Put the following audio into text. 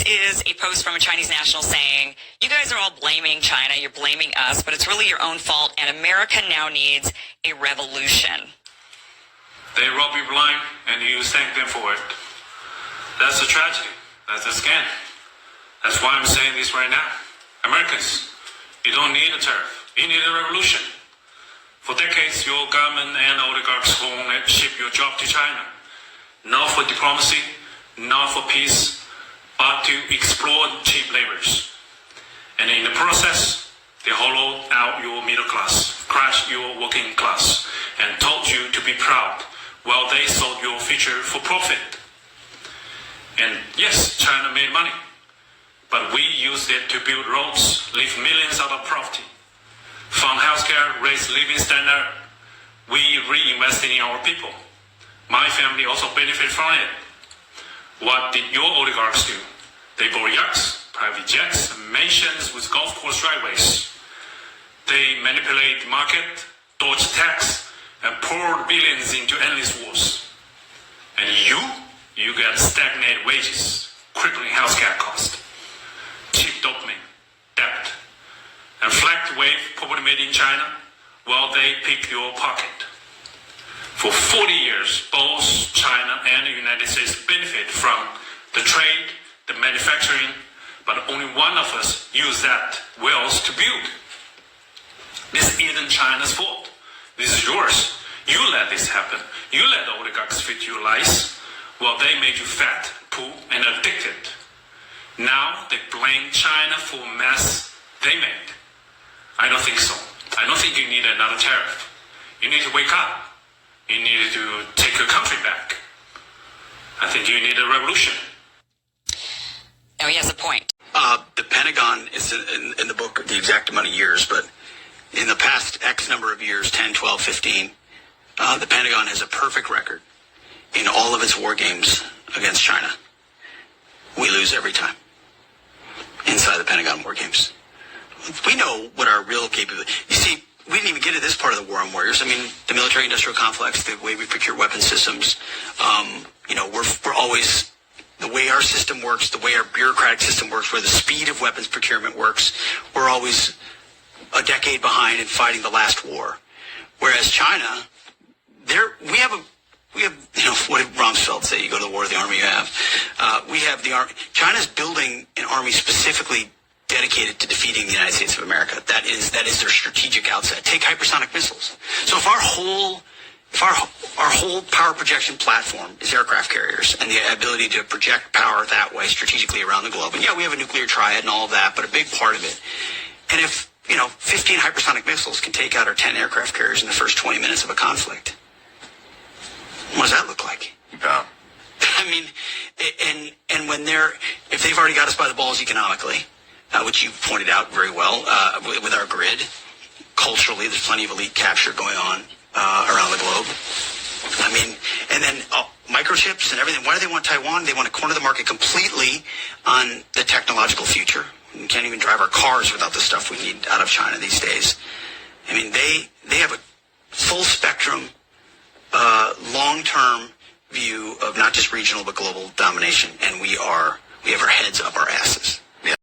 is a post from a Chinese national saying, you guys are all blaming China, you're blaming us, but it's really your own fault, and America now needs a revolution. They rob you blind, and you thank them for it. That's a tragedy. That's a scam. That's why I'm saying this right now. Americans, you don't need a tariff. You need a revolution. For decades, your government and oligarchs won't ship your job to China. Not for diplomacy, not for peace, but to exploit cheap labors. And in the process, they hollowed out your middle class, crushed your working class, and told you to be proud while they sold your future for profit. And yes, China made money, but we used it to build roads, lift millions out of poverty, fund healthcare, raise living standard. We reinvested in our people. My family also benefited from it. What did your oligarchs do? They bought yachts, private jets, and mansions with golf course driveways. They manipulate the market, dodged tax, and poured billions into endless wars. And you get stagnated wages, crippling healthcare cost, cheap dopamine, debt, and flagged wave property made in China while they pick your pocket. For 40 years, both China and the United States benefit from the trade, the manufacturing, but only one of us use that wealth to build. This isn't China's fault. This is yours. You let this happen. You let the oligarchs fit your lies while they made you fat, poor, and addicted. Now they blame China for a mess they made. I don't think so. I don't think you need another tariff. You need to wake up. You need to take your country back. I think you need a revolution. Oh, he has a point. The Pentagon is in the book the exact amount of years, but in the past X number of years, 10, 12, 15, the Pentagon has a perfect record in all of its war games against China. We lose every time inside the Pentagon war games. We know what our real capability. You see, we didn't even get to this part of the war on warriors. I mean, the military-industrial complex, the way we procure weapon systems. We're always, the way our system works, the way our bureaucratic system works, where the speed of weapons procurement works, we're always a decade behind in fighting the last war. Whereas China, we have, what did Rumsfeld say? You go to the war with the army you have. We have the army. China's building an army specifically dedicated to defeating the United States of America. That is their strategic outset. Take hypersonic missiles. So if our whole power projection platform is aircraft carriers and the ability to project power that way strategically around the globe, and yeah, we have a nuclear triad and all of that, but a big part of it. And if 15 hypersonic missiles can take out our 10 aircraft carriers in the first 20 minutes of a conflict, what does that look like? Yeah. I mean, and when if they've already got us by the balls economically, which you pointed out very well, with our grid, culturally, there's plenty of elite capture going on around the globe. I mean, and then microchips and everything. Why do they want Taiwan? They want to corner the market completely on the technological future. We can't even drive our cars without the stuff we need out of China these days. I mean, they have a full spectrum, long-term view of not just regional but global domination, and we are